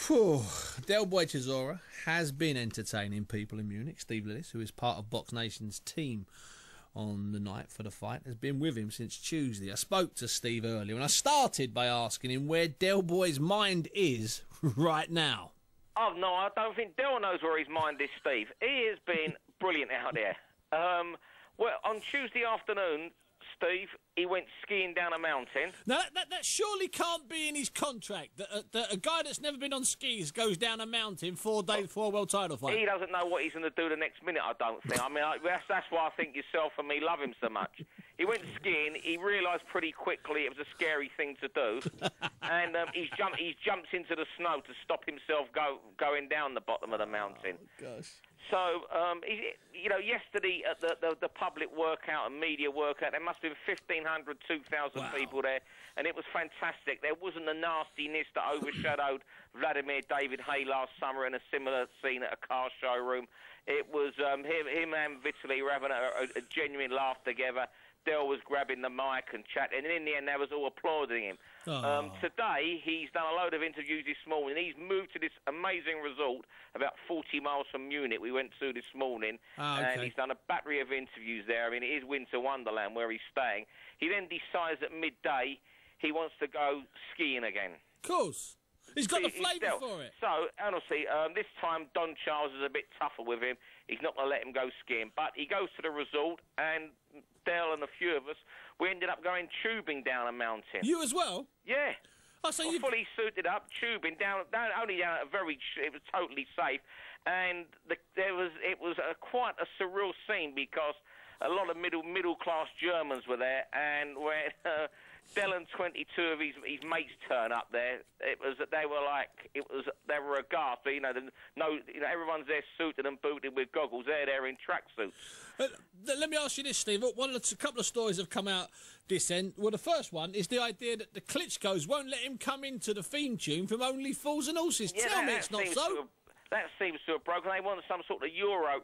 Whew. Del Boy Chisora has been entertaining people in Munich. Steve Lillis, who is part of Box Nation's team on the night for the fight, has been with him since Tuesday. I spoke to Steve earlier and I started by asking him where Del Boy's mind is right now. Oh, no, I don't think Del knows where his mind is, Steve. He has been brilliant out there. Well, on Tuesday afternoon, Steve, he went skiing down a mountain. Now, that surely can't be in his contract, that a guy that's never been on skis goes down a mountain 4 days before a world title fight. He doesn't know what he's going to do the next minute, I don't think. I mean, that's why I think yourself and me love him so much. He went skiing, he realised pretty quickly it was a scary thing to do, and he's jumped into the snow to stop himself going down the bottom of the mountain. Oh, gosh. So, yesterday at the public workout and media workout, there must have been 1,500, 2,000 people there, and it was fantastic. There wasn't the nastiness that overshadowed Vladimir David Hay last summer in a similar scene at a car showroom. It was him and Vitaly were having a genuine laugh together. Del was grabbing the mic and chatting, and in the end, they was all applauding him. Today, he's done a load of interviews this morning. He's moved to this amazing resort about 40 miles from Munich we went to this morning, and he's done a battery of interviews there. I mean, it is winter wonderland where he's staying. He then decides at midday he wants to go skiing again. Of course. He's got the flavour for it. So, honestly, this time Don Charles is a bit tougher with him. He's not going to let him go skiing. But he goes to the resort, and Del and a few of us, we ended up going tubing down a mountain. You as well? Yeah. Oh, so you fully suited up, tubing down only down at it was totally safe. And it was quite a surreal scene because a lot of middle-class Germans were there, and when Del and 22 of his mates turn up there, they were aghast. Everyone's there suited and booted with goggles. They're there in tracksuits. Let me ask you this, Steve. A couple of stories have come out this end. Well, the first one is the idea that the Klitschkos won't let him come into the theme tune from Only Fools and Horses. Yeah, Tell me it's not so. That seems to have broken. They want some sort of Euro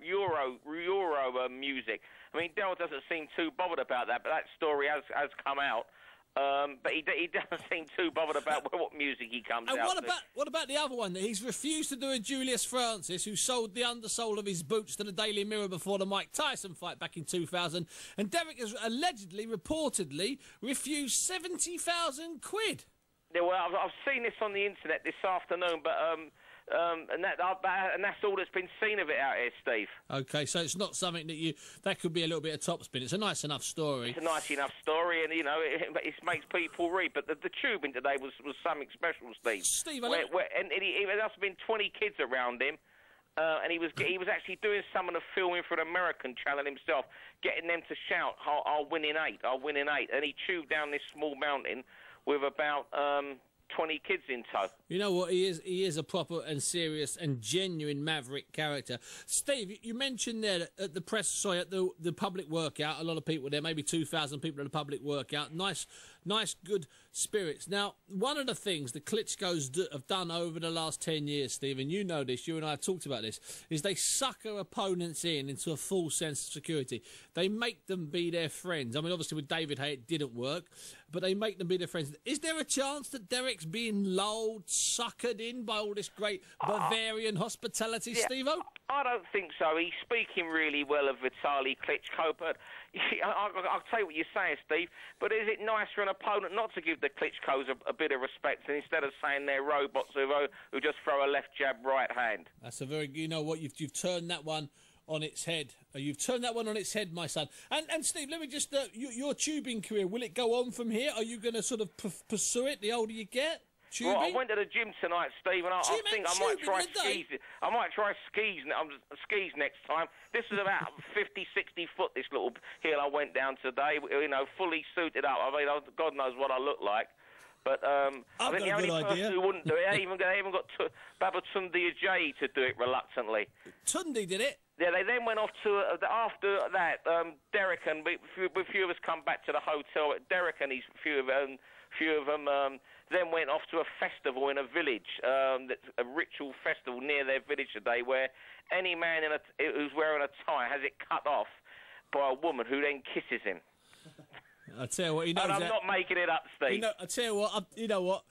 music. I mean, Del doesn't seem too bothered about that, but that story has come out. But he doesn't seem too bothered about what music he comes out to. What about the other one? That he's refused to do a Julius Francis, who sold the undersole of his boots to the Daily Mirror before the Mike Tyson fight back in 2000, and Derek has reportedly refused 70,000 quid. Yeah, well, I've seen this on the internet this afternoon, but and that's all that's been seen of it out here, Steve. Okay, so it's not something that could be a little bit of topspin. It's a nice enough story. It's a nice enough story, and it makes people read. But the tubing today was something special, Steve. Steve, there must have been 20 kids around him. And he was actually doing some of the filming for an American channel himself, getting them to shout, "I'll win in 8, I'll win in 8." And he tubed down this small mountain with about 20 kids in tow. You know what? He is a proper and serious and genuine maverick character. Steve, you mentioned there at the the public workout, a lot of people there, maybe 2,000 people at the public workout. Nice, good spirits. Now, one of the things the Klitschkos have done over the last 10 years, Steve, and you know this, you and I have talked about this, is they sucker opponents into a full sense of security. They make them be their friends. I mean, obviously with David Hay it didn't work, but they make them be their friends. Is there a chance that Derek's being lulled, suckered in by all this great Bavarian hospitality, Steve-O? I don't think so. He's speaking really well of Vitaly Klitschko, but I'll tell you what you're saying, Steve, but is it nice for an opponent not to give the Klitschkos a bit of respect, and instead of saying they're robots who just throw a left jab, right hand? That's a very... You know what? You've turned that one on its head. You've turned that one on its head, my son. And Steve, let me just... your tubing career, will it go on from here? Are you going to sort of pursue it the older you get? Tubing? Well, I went to the gym tonight, Steve, and I think I might try skis. I might try skis next time. This is about 50, 60 foot, this little hill I went down today, fully suited up. I mean, God knows what I look like. But I think the only person who wouldn't do it, they even got Babatunde Ajayi to do it reluctantly. Tunde did it? Yeah, they then went off to, after that, Derek and a few of us come back to the hotel. Derek and few of them then went off to a festival in a village, a ritual festival near their village today, where any man who's wearing a tie has it cut off by a woman who then kisses him. I tell you what, he knows and I'm that. not making it up, Steve. I tell you what, you know what.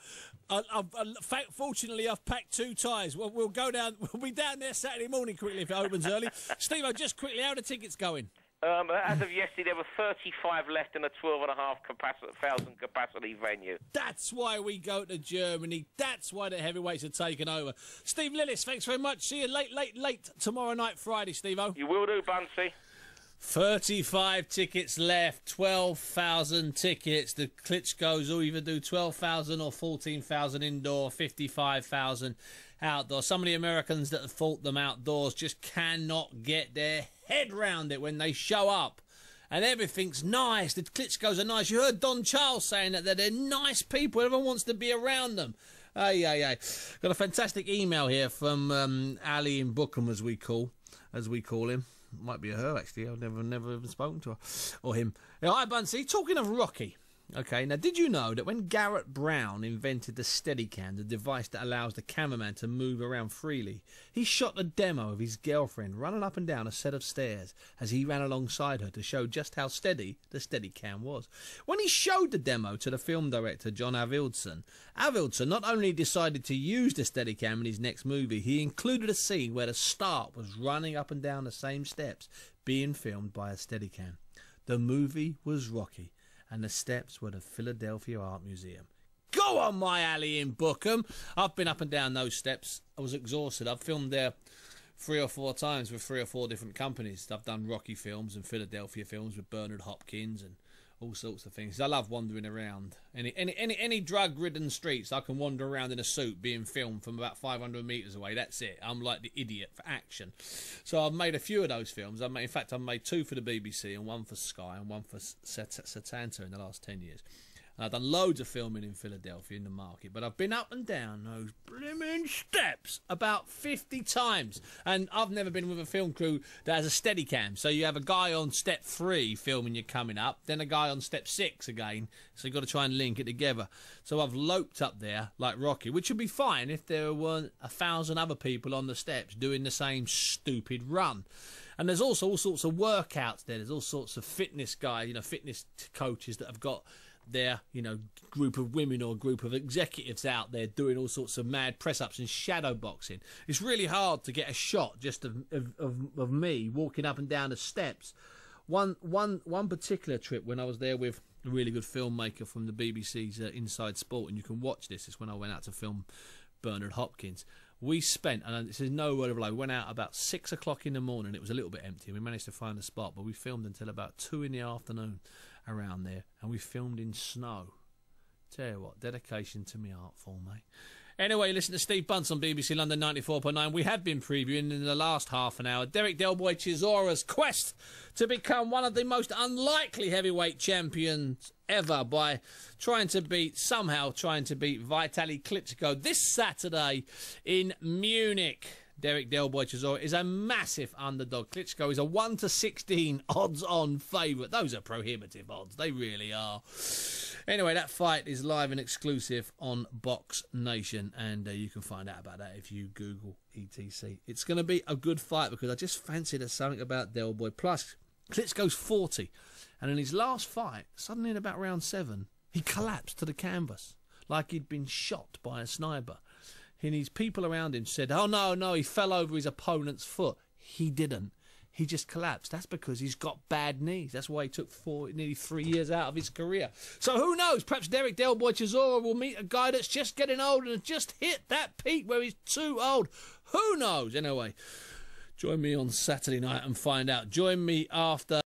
Fortunately, I've packed 2 ties. We'll go down. We'll be down there Saturday morning quickly if it opens early. Steve, just quickly, how are the tickets going? As of yesterday, there were 35 left in a 12,500 capacity venue. That's why we go to Germany. That's why the heavyweights are taken over. Steve Lillis, thanks very much. See you late tomorrow night, Friday, Steve-O. You will do, Bunsey. 35 tickets left, 12,000 tickets. The Klitschko's will either do 12,000 or 14,000 indoor, 55,000 outdoor. Some of the Americans that have fought them outdoors just cannot get their head round it when they show up. And everything's nice. The Klitschko's are nice. You heard Don Charles saying that they're nice people. Everyone wants to be around them. Got a fantastic email here from Ali in Bookham, as we call him. Might be a her, actually. I've never even spoken to her. Or him. Hi, Bunsey. Talking of Rocky. Okay, now did you know that when Garrett Brown invented the Steadicam, the device that allows the cameraman to move around freely, he shot a demo of his girlfriend running up and down a set of stairs as he ran alongside her to show just how steady the Steadicam was. When he showed the demo to the film director John Avildsen not only decided to use the Steadicam in his next movie, he included a scene where the star was running up and down the same steps being filmed by a Steadicam. The movie was Rocky, and the steps were the Philadelphia Art Museum. Go on, my alley in Bookham. I've been up and down those steps. I was exhausted. I've filmed there 3 or 4 times with 3 or 4 different companies. I've done Rocky films and Philadelphia films with Bernard Hopkins and all sorts of things. I love wandering around. Any drug-ridden streets, I can wander around in a suit being filmed from about 500 metres away. That's it. I'm like the idiot for action. So I've made a few of those films. I've made 2 for the BBC and 1 for Sky and 1 for Setanta in the last 10 years. And I've done loads of filming in Philadelphia in the market, but I've been up and down those blimmin' steps about 50 times. And I've never been with a film crew that has a Steadicam. So you have a guy on step 3 filming you coming up, then a guy on step 6 again. So you've got to try and link it together. So I've loped up there like Rocky, which would be fine if there weren't 1,000 other people on the steps doing the same stupid run. And there's also all sorts of workouts there. There's all sorts of fitness guys, fitness coaches that have got their, group of women or group of executives out there doing all sorts of mad press-ups and shadow boxing. It's really hard to get a shot just of me walking up and down the steps. One particular trip when I was there with a really good filmmaker from the BBC's Inside Sport, and you can watch this, is when I went out to film Bernard Hopkins. We spent, and this is no word of lie, we went out about 6 o'clock in the morning. It was a little bit empty. We managed to find a spot, but we filmed until about 2 in the afternoon around there, and we filmed in snow. Tell you what, dedication to me art form, mate. Anyway, listen to Steve Bunce on BBC London 94.9. We have been previewing in the last half an hour Derek Delboy Chisora's quest to become one of the most unlikely heavyweight champions ever by somehow trying to beat Vitaly Klitschko this Saturday in Munich. Derek Delboy Chisora is a massive underdog. Klitschko is a 1-16 odds-on favourite. Those are prohibitive odds. They really are. Anyway, that fight is live and exclusive on Box Nation, and you can find out about that if you Google ETC. It's going to be a good fight because I just fancied there's something about Delboy. Plus, Klitschko's 40, and in his last fight, suddenly in about round 7, he collapsed to the canvas like he'd been shot by a sniper. And his people around him said, oh, no, he fell over his opponent's foot. He didn't. He just collapsed. That's because he's got bad knees. That's why he took nearly 3 years out of his career. So who knows? Perhaps Derek Delboy Chisora will meet a guy that's just getting old and has just hit that peak where he's too old. Who knows? Anyway, join me on Saturday night and find out. Join me after